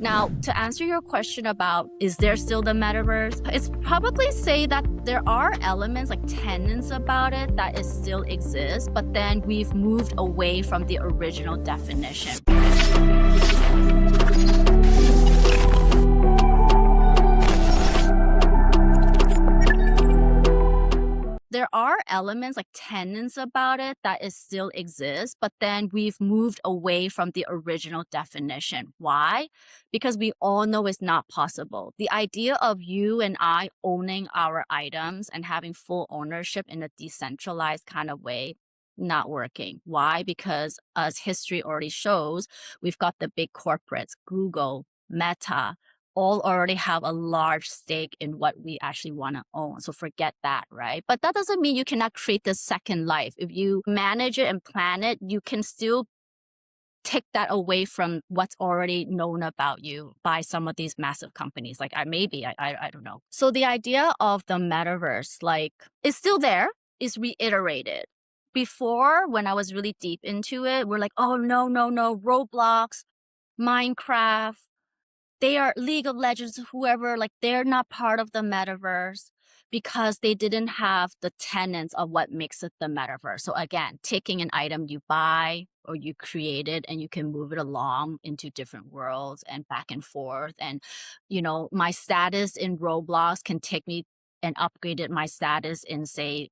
Now, to answer your question about is there still the metaverse, it's probably say that there are elements like tenets about it that it still exists, but then we've moved away from the original definition. There are elements like tenets about it that it still exists, but then we've moved away from the original definition. Why? Because we all know it's not possible. The idea of you and I owning our items and having full ownership in a decentralized kind of way, not working. Why? Because as history already shows, we've got the big corporates, Google, Meta, all already have a large stake in what we actually want to own. So forget that, right? But that doesn't mean you cannot create this second life. If you manage it and plan it, you can still take that away from what's already known about you by some of these massive companies. Like I don't know. So the idea of the metaverse, like, is still there, is reiterated. Before, when I was really deep into it, we're like, oh, no, Roblox, Minecraft, they are League of Legends, whoever, like they're not part of the metaverse because they didn't have the tenets of what makes it the metaverse. So again, taking an item you buy or you create it and you can move it along into different worlds and back and forth. And, my status in Roblox can take me and upgrade my status in, say,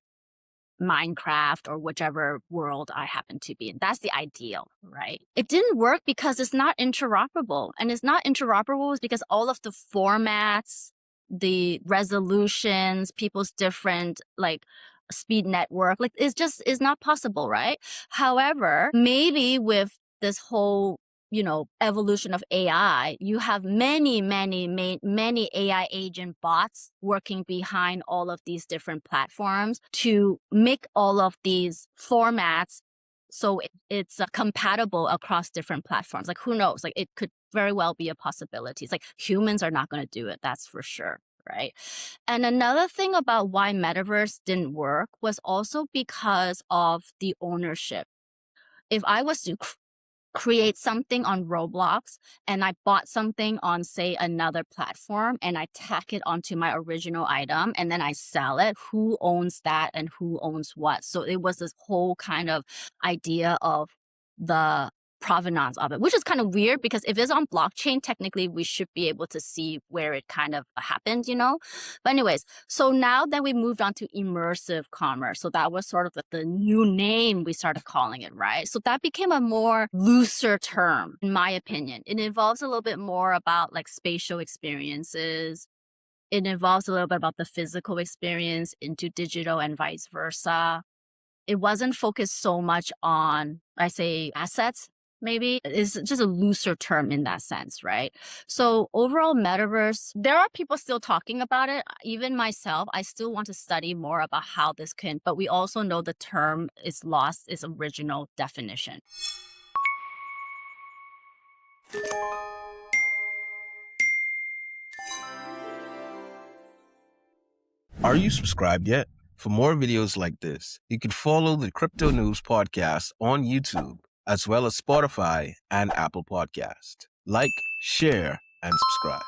Minecraft or whichever world I happen to be in. That's the ideal, right? It didn't work because it's not interoperable. And it's not interoperable because all of the formats, the resolutions, people's different speed network, it's not possible, right? However, maybe with this whole evolution of AI, you have many AI agent bots working behind all of these different platforms to make all of these formats so it's compatible across different platforms. Like, who knows? Like, it could very well be a possibility. It's like humans are not going to do it. That's for sure. Right. And another thing about why Metaverse didn't work was also because of the ownership. If I was to create something on Roblox and I bought something on, say, another platform and I tack it onto my original item and then I sell it, who owns that and who owns what? So it was this whole kind of idea of the provenance of it, which is kind of weird because if it's on blockchain, technically we should be able to see where it kind of happened, But anyways, so now then we moved on to immersive commerce. So that was sort of the new name we started calling it, right? So that became a more looser term, in my opinion. It involves a little bit more about like spatial experiences. It involves a little bit about the physical experience into digital and vice versa. It wasn't focused so much on, I say, assets. Maybe it's just a looser term in that sense, right? So overall metaverse, there are people still talking about it. Even myself, I still want to study more about how this can, but we also know the term is lost its original definition. Are you subscribed yet? For more videos like this, you can follow the Crypto News Podcast on YouTube, as well as Spotify and Apple Podcast. Like, share, and subscribe.